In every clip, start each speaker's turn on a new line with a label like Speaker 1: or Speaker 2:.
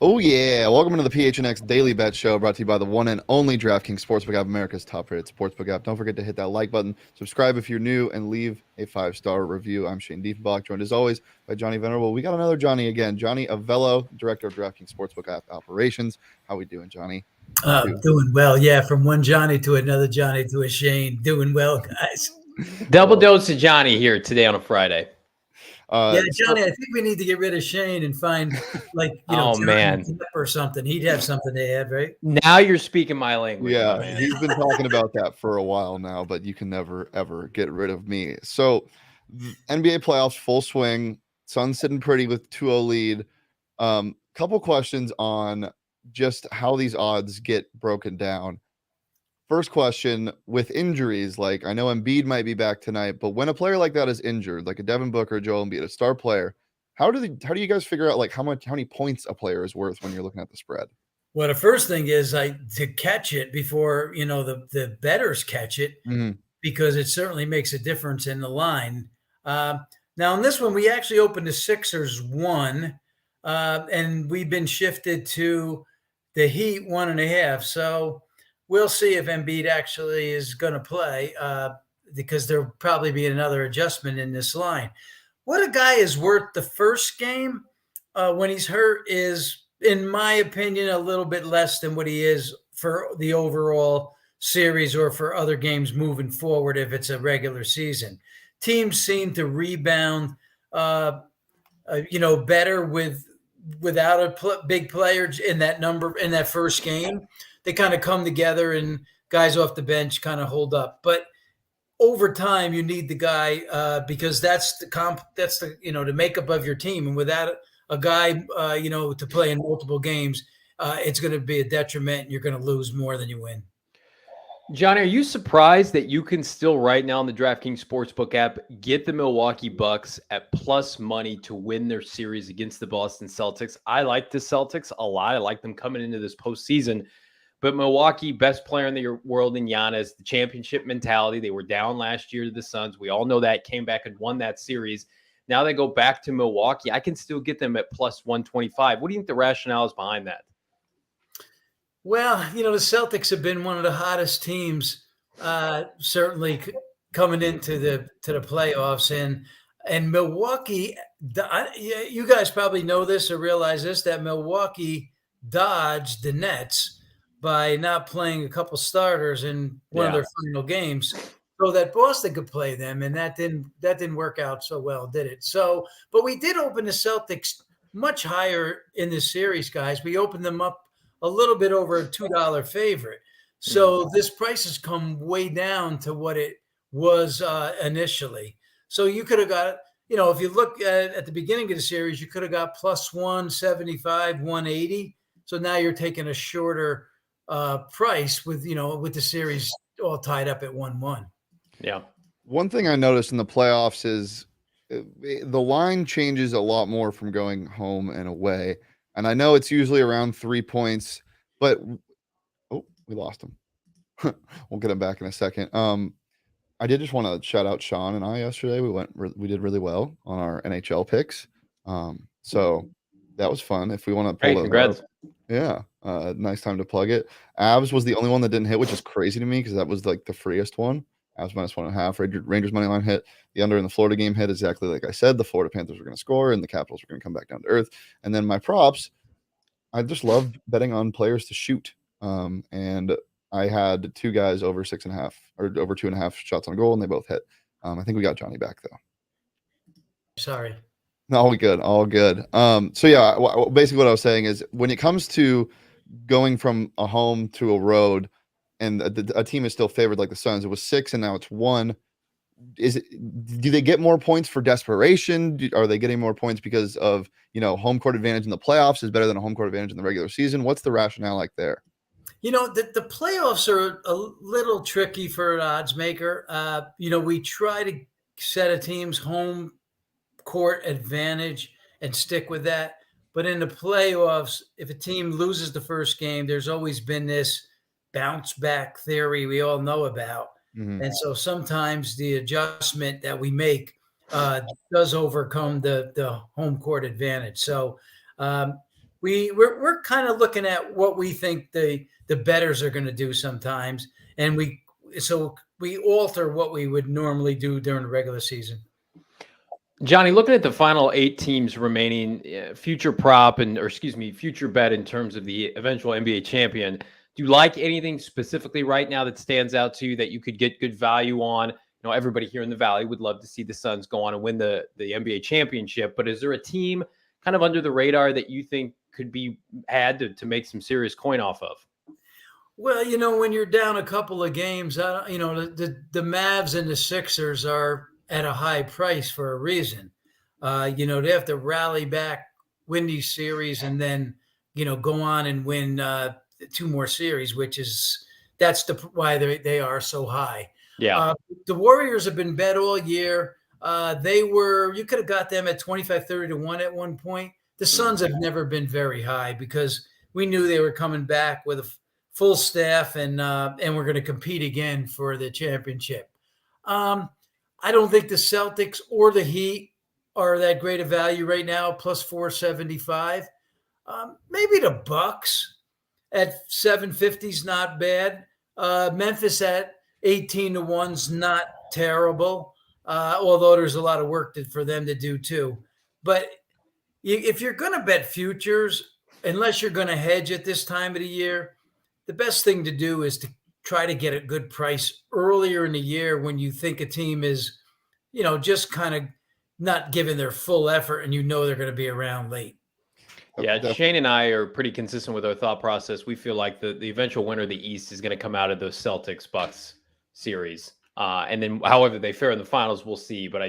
Speaker 1: Oh, yeah. Welcome to the PHNX Daily Bet Show, brought to you by the one and only Draftkings Sportsbook app, America's top-rated sportsbook app. Don't forget to hit that like button, subscribe if you're new, and leave a 5-star review. I'm Shane Diefenbach, joined as always by Johnny Venerable. We got another Johnny again. Johnny Avello, Director of Draftkings Sportsbook app Operations. How we doing, Johnny?
Speaker 2: Doing well. Yeah, from one Johnny to another Johnny to a Shane. Doing well, guys.
Speaker 3: Double dose of Johnny here today on a Friday.
Speaker 2: Yeah, Johnny, I think we need to get rid of Shane and find
Speaker 3: Oh, man.
Speaker 2: or something. He'd have something to add, right?
Speaker 3: Now you're speaking my language.
Speaker 1: Yeah,
Speaker 3: man.
Speaker 1: he's been talking about that for a while now, but you can never, ever get rid of me. So, NBA playoffs, full swing. Suns sitting pretty with 2-0 lead. Couple questions on just how these odds get broken down. First question, with injuries, like I know Embiid might be back tonight, but when a player like that is injured, like a Devin Booker, Joel Embiid, a star player, how do you guys figure out like how many points a player is worth when you're looking at the spread?
Speaker 2: Well, the first thing is to catch it before the bettors catch it, because it certainly makes a difference in the line. Now in this one, we actually opened the Sixers 1, and we've been shifted to the Heat 1.5. So we'll see if Embiid actually is going to play, because there'll probably be another adjustment in this line. What a guy is worth the first game when he's hurt is, in my opinion, a little bit less than what he is for the overall series or for other games moving forward if it's a regular season. Teams seem to rebound, better without a big player in that first game. They kind of come together and guys off the bench kind of hold up. But over time, you need the guy because that's the makeup of your team. And without a guy, to play in multiple games, it's going to be a detriment. And you're going to lose more than you win.
Speaker 3: Johnny, are you surprised that you can still right now on the DraftKings Sportsbook app get the Milwaukee Bucks at plus money to win their series against the Boston Celtics? I like the Celtics a lot. I like them coming into this postseason. But Milwaukee, best player in the world in Giannis, the championship mentality. They were down last year to the Suns. We all know that. Came back and won that series. Now they go back to Milwaukee. I can still get them at plus 125. What do you think the rationale is behind that?
Speaker 2: Well, the Celtics have been one of the hottest teams, certainly coming into the playoffs, and Milwaukee. You guys probably know this or realize this, that Milwaukee dodged the Nets by not playing a couple starters in one of their final games, so that Boston could play them, and that didn't work out so well, did it? So, but we did open the Celtics much higher in this series, guys. We opened them up a little bit over a $2 favorite. So this price has come way down to what it was initially. So you could have got, if you look at the beginning of the series, you could have got plus 175, 180. So now you're taking a shorter price with the series all tied up at 1-1.
Speaker 3: Yeah.
Speaker 1: One thing I noticed in the playoffs is the line changes a lot more from going home and away. And I know it's usually around 3 points, but we lost him. We'll get him back in a second. I did just want to shout out Sean and I yesterday. We did really well on our NHL picks. So that was fun. If we want to pull
Speaker 3: congrats.
Speaker 1: Up, yeah, nice time to plug it. Avs was the only one that didn't hit, which is crazy to me because that was like the freest one. Avs minus 1.5. Rangers money line hit. The under in the Florida game hit exactly like I said. The Florida Panthers were going to score, and the Capitals were going to come back down to earth. And then my props, I just love betting on players to shoot. And I had two guys over 6.5 or over 2.5 shots on goal, and they both hit. I think we got Johnny back though.
Speaker 2: Sorry.
Speaker 1: No, all good. So yeah, basically what I was saying is when it comes to going from a home to a road, and a team is still favored like the Suns, it was 6 and now it's 1. Do they get more points for desperation? Are they getting more points because of home court advantage in the playoffs is better than a home court advantage in the regular season? What's the rationale like there?
Speaker 2: The playoffs are a little tricky for an odds maker. We try to set a team's home court advantage and stick with that. But in the playoffs, if a team loses the first game, there's always been this bounce back theory we all know about. Mm-hmm. And so sometimes the adjustment that we make does overcome the home court advantage. So we're kind of looking at what we think the bettors are going to do sometimes, and we alter what we would normally do during the regular season.
Speaker 3: Johnny, looking at the final 8 teams remaining, future bet in terms of the eventual NBA champion, do you like anything specifically right now that stands out to you that you could get good value on? You know, everybody here in the Valley would love to see the Suns go on and win the NBA championship, but is there a team kind of under the radar that you think could be had to make some serious coin off of?
Speaker 2: Well, you know, when you're down a couple of games, you know, the Mavs and the Sixers are at a high price for a reason. You know, they have to rally back, win these series, and then, you know, go on and win 2 more series, that's why they are so high.
Speaker 3: Yeah.
Speaker 2: The Warriors have been bet all year. You could have got them at 25-30 to 1 at one point. The Suns have never been very high because we knew they were coming back with a full staff and we're going to compete again for the championship. I don't think the Celtics or the Heat are that great a value right now, plus 475. Maybe the Bucks at 750 is not bad. Memphis at 18 to 1's not terrible, although there's a lot of work for them to do too. But if you're going to bet futures, unless you're going to hedge at this time of the year, the best thing to do is to try to get a good price earlier in the year when you think a team is, you know, just kind of not giving their full effort and you know they're going to be around late.
Speaker 3: Yeah, Shane and I are pretty consistent with our thought process. We feel like the eventual winner of the East is going to come out of those Celtics-Bucks series. And then however they fare in the finals, we'll see. But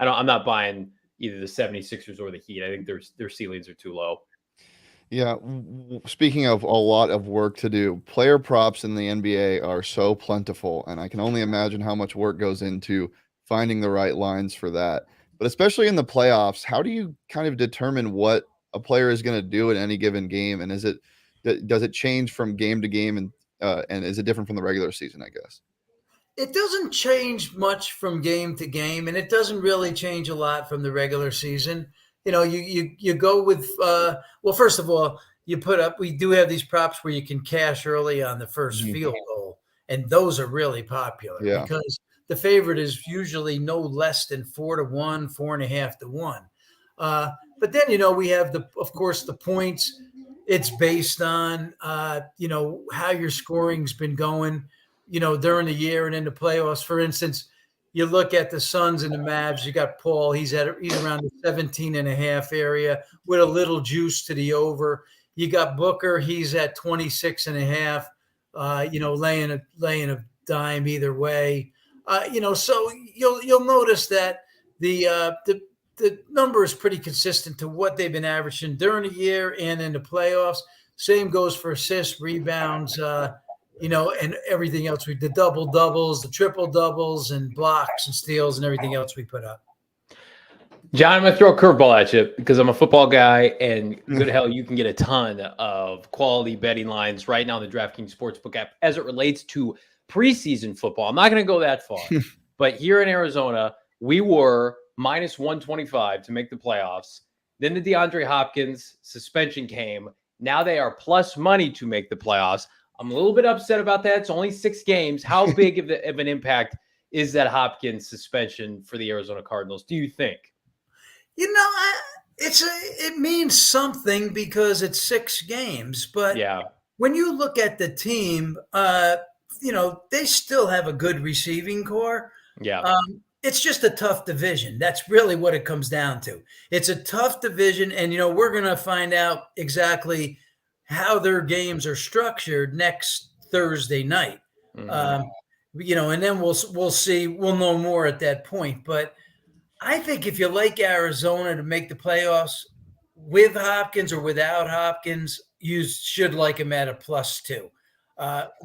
Speaker 3: I'm not buying either the 76ers or the Heat. I think their ceilings are too low.
Speaker 1: Yeah. Speaking of a lot of work to do, player props in the NBA are so plentiful, and I can only imagine how much work goes into finding the right lines for that. But especially in the playoffs, how do you kind of determine what a player is going to do in any given game? And does it change from game to game, and is it different from the regular season, I guess?
Speaker 2: It doesn't change much from game to game, and it doesn't really change a lot from the regular season. You know, you go with well, first of all, we do have these props where you can cash early on the first field goal, and those are really popular because the favorite is usually no less than 4 to 1, 4.5 to 1. But then, you know, we have of course the points. It's based on you know, how your scoring's been going, you know, during the year and in the playoffs. For instance, you look at the Suns and the Mavs, you got Paul, he's around the 17.5 area with a little juice to the over. You got Booker, he's at 26.5, you know, laying a dime either way. You know, so you'll notice that the number is pretty consistent to what they've been averaging during the year and in the playoffs. Same goes for assists, rebounds, you know, and everything else. The double doubles, the triple doubles, and blocks and steals and everything else we put up.
Speaker 3: John, I'm going to throw a curveball at you because I'm a football guy, and good hell, you can get a ton of quality betting lines right now in the DraftKings Sportsbook app as it relates to preseason football. I'm not going to go that far, but here in Arizona, we were minus 125 to make the playoffs. Then the DeAndre Hopkins suspension came. Now they are plus money to make the playoffs. I'm a little bit upset about that. It's only 6 games. How big of an impact is that Hopkins suspension for the Arizona Cardinals, do you think?
Speaker 2: You know, it means something because it's 6 games. But when you look at the team, you know, they still have a good receiving core.
Speaker 3: Yeah.
Speaker 2: It's just a tough division. That's really what it comes down to. It's a tough division, and, you know, we're going to find out exactly how their games are structured next Thursday night. You know, and then we'll see. We'll know more at that point. But I think if you like Arizona to make the playoffs with Hopkins or without Hopkins, you should like him at a +2.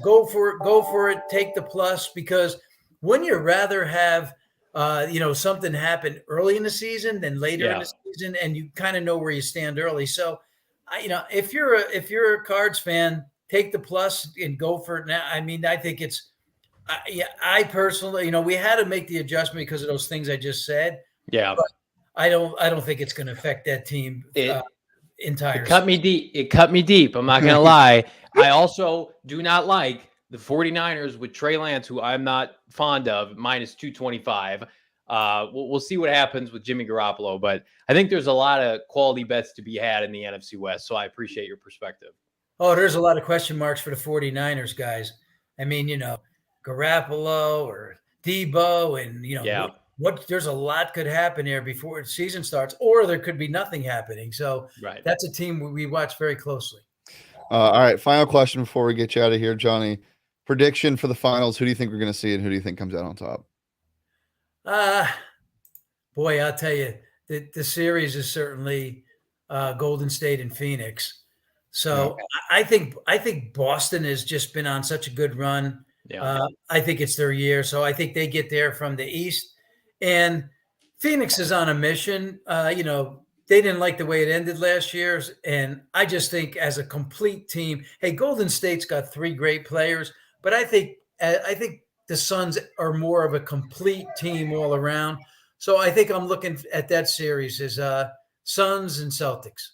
Speaker 2: Go for it. Take the plus, because wouldn't you rather have you know, something happen early in the season than later in the season, and you kind of know where you stand early. So, you know, if you're a Cards fan, take the plus and go for it now. I mean, I think it's, I personally, you know, we had to make the adjustment because of those things I just said.
Speaker 3: Yeah,
Speaker 2: but I don't think it's going to affect that team entire
Speaker 3: It cut me deep. It cut me deep. I'm not going to lie. I also do not like the 49ers with Trey Lance, who I'm not fond of, minus 225. We'll see what happens with Jimmy Garoppolo, but I think there's a lot of quality bets to be had in the NFC West, so I appreciate your perspective.
Speaker 2: Oh, there's a lot of question marks for the 49ers, guys. I mean, Garoppolo or Debo and,
Speaker 3: Yeah.
Speaker 2: what there's a lot could happen here before the season starts, or there could be nothing happening. So
Speaker 3: Right.
Speaker 2: that's a team we watch very closely.
Speaker 1: All right, final question before we get you out of here, Johnny. Prediction for the finals. Who do you think we're going to see, and who do you think comes out on top?
Speaker 2: Boy, I'll tell you, the series is certainly Golden State and Phoenix. So I think Boston has just been on such a good run.
Speaker 3: Yeah.
Speaker 2: I think it's their year. So I think they get there from the East. And Phoenix is on a mission. They didn't like the way it ended last year. And I just think as a complete team, hey, Golden State's got 3 great players, but I think the Suns are more of a complete team all around. So I think I'm looking at that series as Suns and Celtics.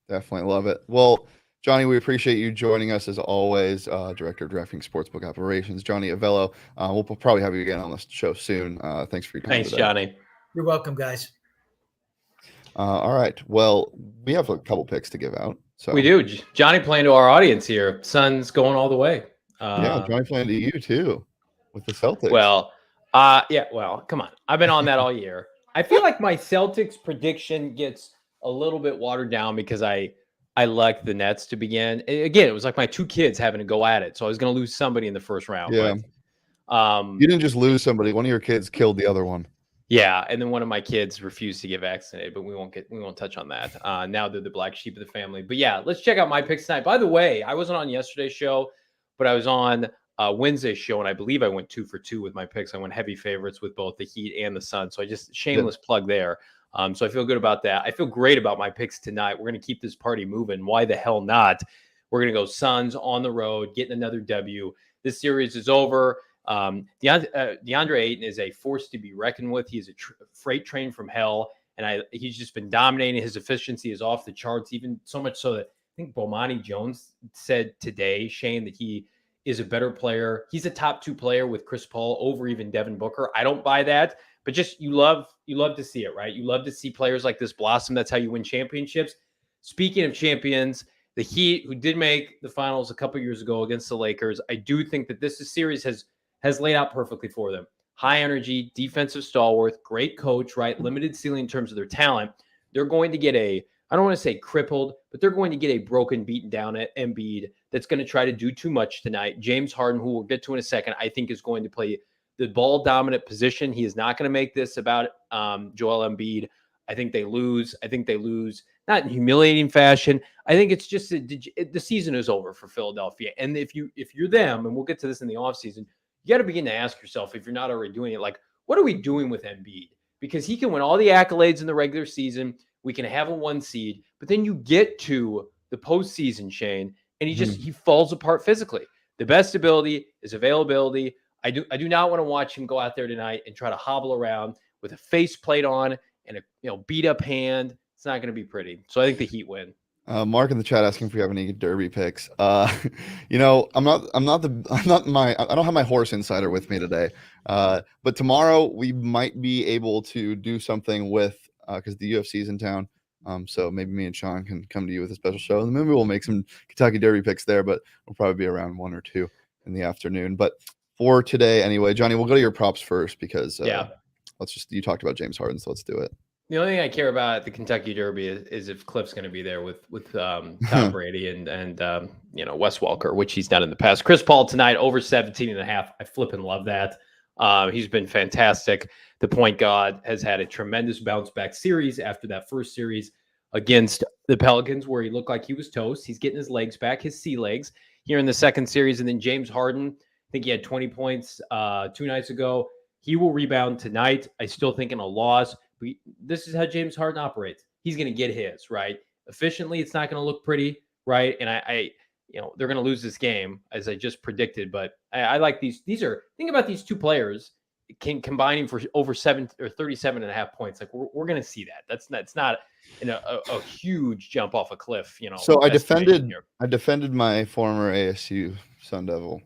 Speaker 1: Definitely love it. Well, Johnny, we appreciate you joining us as always. Director of Draftkings Sportsbook Operations, Johnny Avello. We'll probably have you again on the show soon. Thanks for your time.
Speaker 3: Thanks,
Speaker 1: today.
Speaker 3: Johnny.
Speaker 2: You're welcome, guys.
Speaker 1: All right. Well, we have a couple picks to give out. So
Speaker 3: We do. Johnny playing to our audience here. Suns going all the way.
Speaker 1: Yeah, Johnny playing to you too with the Celtics.
Speaker 3: Well, come on. I've been on that all year. I feel like my Celtics prediction gets a little bit watered down because I like the Nets to begin. Again, it was like my 2 kids having to go at it. So I was going to lose somebody in the first round.
Speaker 1: Yeah.
Speaker 3: But,
Speaker 1: you didn't just lose somebody. One of your kids killed the other one.
Speaker 3: Yeah, and then one of my kids refused to get vaccinated, but we won't touch on that. Now they're the black sheep of the family. But yeah, let's check out my picks tonight. By the way, I wasn't on yesterday's show, but I was on Wednesday's show, and I believe I went 2 for 2 with my picks. I went heavy favorites with both the Heat and the Suns. So I just shameless plug there. So I feel good about that. I feel great about my picks tonight. We're going to keep this party moving. Why the hell not? We're going to go Suns on the road, getting another W. This series is over. DeAndre Ayton is a force to be reckoned with. He's a freight train from hell, and he's just been dominating. His efficiency is off the charts, even so much so that I think Bomani Jones said today, Shane, that he is a better player. He's a top 2 player with Chris Paul over even Devin Booker. I don't buy that, but just you love to see it, right? You love to see players like this blossom. That's how you win championships. Speaking of champions, the Heat, who did make the finals a couple years ago against the Lakers, I do think that this series has laid out perfectly for them. High energy, defensive stalwart, great coach, right? Limited ceiling in terms of their talent. They're going to get I don't want to say crippled, but they're going to get a broken, beaten down at Embiid that's going to try to do too much tonight. James Harden, who we'll get to in a second, I think is going to play the ball dominant position. He is not going to make this about Joel Embiid. I think they lose. Not in humiliating fashion. I think it's just the season is over for Philadelphia. And if you're them, and we'll get to this in the offseason, you got to begin to ask yourself, if you're not already doing it, like, what are we doing with Embiid? Because he can win all the accolades in the regular season. We can have a 1 seed, but then you get to the postseason, Shane, and he falls apart physically. The best ability is availability. I do not want to watch him go out there tonight and try to hobble around with a faceplate on and a beat up hand. It's not going to be pretty. So I think the Heat win.
Speaker 1: Mark in the chat asking if we have any derby picks. I don't have my horse insider with me today. But tomorrow we might be able to do something with, because the UFC is in town. So maybe me and Sean can come to you with a special show, and maybe we'll make some Kentucky derby picks there, but we'll probably be around 1 or 2 in the afternoon. But for today anyway, Johnny, we'll go to your props first because you talked about James Harden, so let's do it.
Speaker 3: The only thing I care about at the Kentucky Derby is if Cliff's going to be there with Tom Brady and Wes Welker, which he's done in the past. Chris Paul tonight over 17.5. I flipping love that. He's been fantastic. The point guard has had a tremendous bounce back series after that first series against the Pelicans, where he looked like he was toast. He's getting his legs back, his sea legs, here in the second series. And then James Harden, I think he had 20 points 2 nights ago. He will rebound tonight. I still think in a loss. This is how James Harden operates. He's going to get his, right? Efficiently, it's not going to look pretty, right? And they're going to lose this game, as I just predicted. But I like these. Think about these 2 players combining for over 7 or 37.5 points. Like we're going to see that. That's not a huge jump off a cliff.
Speaker 1: So I
Speaker 3: estimation
Speaker 1: defended my former ASU Sun Devil,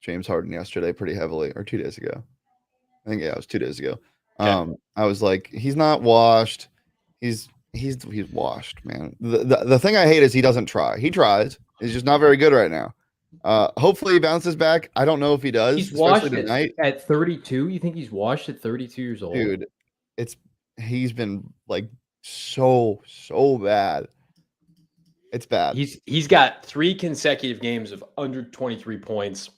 Speaker 1: James Harden, yesterday pretty heavily, or 2 days ago. I think it was 2 days ago.
Speaker 3: Okay.
Speaker 1: I was like, he's not washed. He's washed, man. The thing I hate is he doesn't try. He tries. He's just not very good right now. Hopefully he bounces back. I don't know if he does.
Speaker 3: He's washed
Speaker 1: tonight.
Speaker 3: at 32. You think he's washed at 32 years old?
Speaker 1: Dude, he's been like so bad. It's bad.
Speaker 3: He's got 3 consecutive games of under 23 points,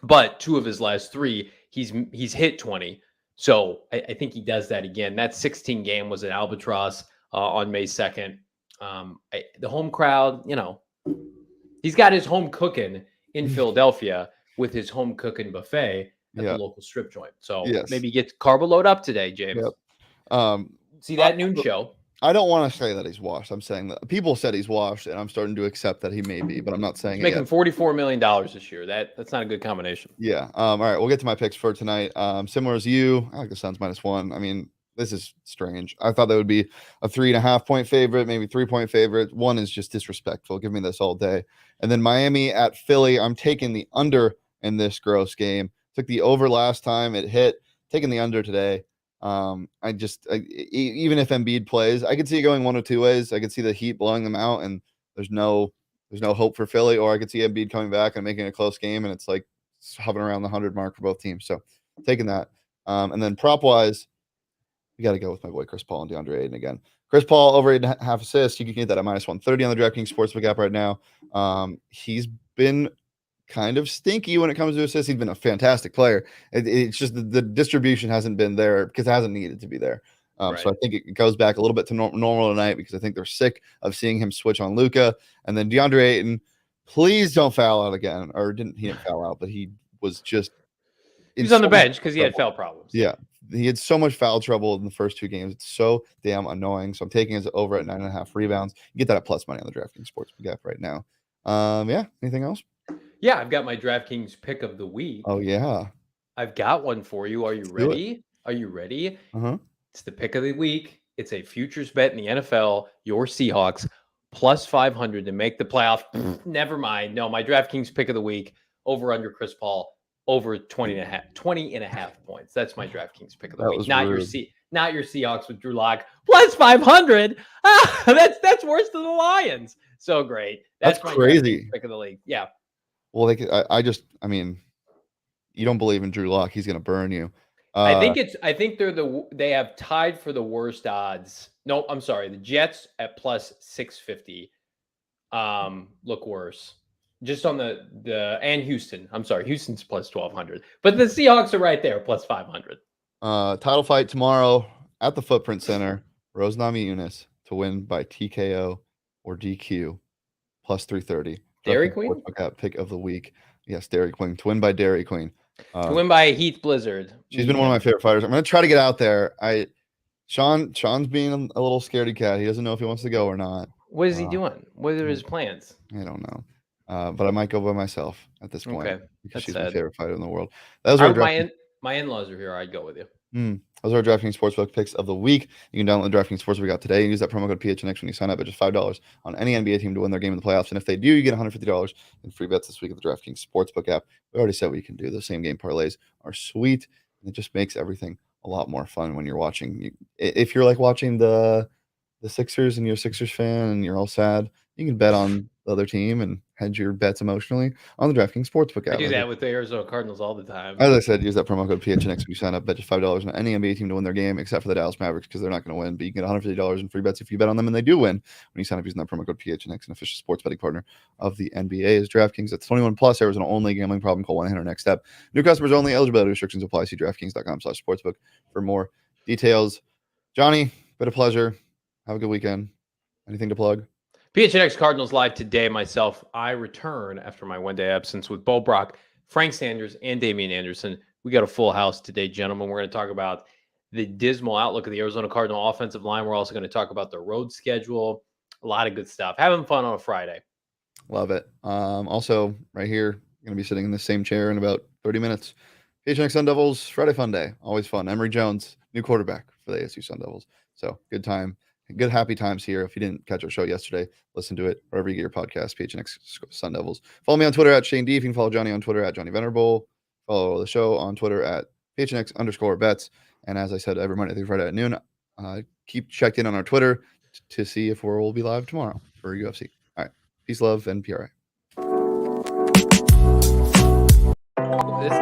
Speaker 3: but 2 of his last 3, he's hit 20. So I think he does that again. That 16 game was an albatross on May 2nd. The home crowd, he's got his home cooking in Philadelphia with his home cooking buffet at the local strip joint. So maybe get carbo load up today, James.
Speaker 1: Yep.
Speaker 3: See that noon show.
Speaker 1: I don't want to say that he's washed. I'm saying that people said he's washed, and I'm starting to accept that he may be, but I'm not saying
Speaker 3: he's making $44 million this year. That's not a good combination.
Speaker 1: Yeah. All right. We'll get to my picks for tonight. Similar as you, I like the Suns -1. I mean, this is strange. I thought that would be a 3.5 point favorite, maybe 3 point favorite. 1 is just disrespectful. Give me this all day. And then Miami at Philly. I'm taking the under in this gross game. Took the over last time it hit. Taking the under today. Even if Embiid plays, I could see it going one of 2 ways. I could see the Heat blowing them out, and there's no hope for Philly, or I could see Embiid coming back and making a close game, and it's like hovering around the 100 mark for both teams. So taking that. And then prop wise, we got to go with my boy Chris Paul and DeAndre Ayton again. Chris Paul over 8.5 assists. You can get that at -130 on the DraftKings Sportsbook app right now. He's been kind of stinky when it comes to assists. He's been a fantastic player. It's just the distribution hasn't been there because it hasn't needed to be there.
Speaker 3: Right.
Speaker 1: So I think it goes back a little bit to normal tonight because I think they're sick of seeing him switch on Luka. And then DeAndre Ayton, please don't foul out again. He didn't foul out, but he was just
Speaker 3: he was on the bench because he had foul problems.
Speaker 1: Yeah. He had so much foul trouble in the first 2 games. It's so damn annoying. So I'm taking his over at 9.5 rebounds. You get that at plus money on the DraftKings Sportsbook app right now. Anything else?
Speaker 3: Yeah, I've got my DraftKings pick of the week.
Speaker 1: Oh, yeah.
Speaker 3: I've got one for you. Are you ready? Are you ready?
Speaker 1: Uh-huh.
Speaker 3: It's the pick of the week. It's a futures bet in the NFL. Your Seahawks plus 500 to make the playoff. Never mind. No, my DraftKings pick of the week over under Chris Paul over 20 and a half points. That's my DraftKings pick of the week. Not your Seahawks with Drew Lock plus 500. That's worse than the Lions. So great.
Speaker 1: That's crazy.
Speaker 3: Pick of the league. Yeah.
Speaker 1: Well, you don't believe in Drew Lock. He's going to burn you.
Speaker 3: I think they have tied for the worst odds. No, I'm sorry. The Jets at plus 650 look worse. Just on and Houston. I'm sorry. Houston's plus 1,200. But the Seahawks are right there, plus 500.
Speaker 1: Title fight tomorrow at the Footprint Center. Rose Namajunas to win by TKO or DQ plus 330.
Speaker 3: Dairy Queen?
Speaker 1: Pick of the week. Yes, Dairy Queen. To win by Dairy Queen.
Speaker 3: To win by Heath Blizzard.
Speaker 1: She's been one of my favorite fighters. I'm going to try to get out there. Sean's being a little scaredy cat. He doesn't know if he wants to go or not.
Speaker 3: What is he doing? What are his plans?
Speaker 1: I don't know. But I might go by myself at this point.
Speaker 3: Okay.
Speaker 1: Because
Speaker 3: That's
Speaker 1: she's
Speaker 3: sad.
Speaker 1: my favorite fighter in the world. That was
Speaker 3: my in-laws are here. I'd go with you.
Speaker 1: Those are our DraftKings Sportsbook picks of the week. You can download the DraftKings Sportsbook app today and use that promo code PHNX when you sign up at just $5 on any NBA team to win their game in the playoffs. And if they do, you get $150 in free bets this week at the DraftKings Sportsbook app. We already said what you can do. The same game parlays are sweet. And it just makes everything a lot more fun when you're watching. If you're like watching the Sixers and you're a Sixers fan and you're all sad, you can bet on the other team and hedge your bets emotionally on the DraftKings Sportsbook app.
Speaker 3: I do that with the Arizona Cardinals all the time.
Speaker 1: As I said, use that promo code PHNX when you sign up. Bet just $5 on any NBA team to win their game, except for the Dallas Mavericks because they're not going to win. But you can get $150 in free bets if you bet on them, and they do win when you sign up using that promo code PHNX, an official sports betting partner of the NBA is DraftKings. That's 21 plus. Arizona only. Gambling problem? Call 1-800-NEXT STEP. New customers only. Eligibility restrictions apply. See DraftKings.com/sportsbook for more details. Johnny, been a pleasure. Have a good weekend. Anything to plug?
Speaker 3: PHNX Cardinals live today. Myself, I return after my one-day absence with Bo Brock, Frank Sanders, and Damian Anderson. We got a full house today, gentlemen. We're going to talk about the dismal outlook of the Arizona Cardinal offensive line. We're also going to talk about the road schedule. A lot of good stuff. Having fun on a Friday.
Speaker 1: Love it. Also, right here, going to be sitting in the same chair in about 30 minutes. PHNX Sun Devils, Friday Fun Day. Always fun. Emory Jones, new quarterback for the ASU Sun Devils. So good time. Good happy times here. If you didn't catch our show yesterday, listen to it wherever you get your podcast, PHNX Sun Devils. Follow me on Twitter at Shane D. You can follow Johnny on Twitter at Johnny Venerable. Follow the show on Twitter at PHNX_bets. And as I said, every Monday through Friday at noon, keep checked in on our Twitter to see if we'll be live tomorrow for UFC. All right. Peace, love, and PRA.
Speaker 3: This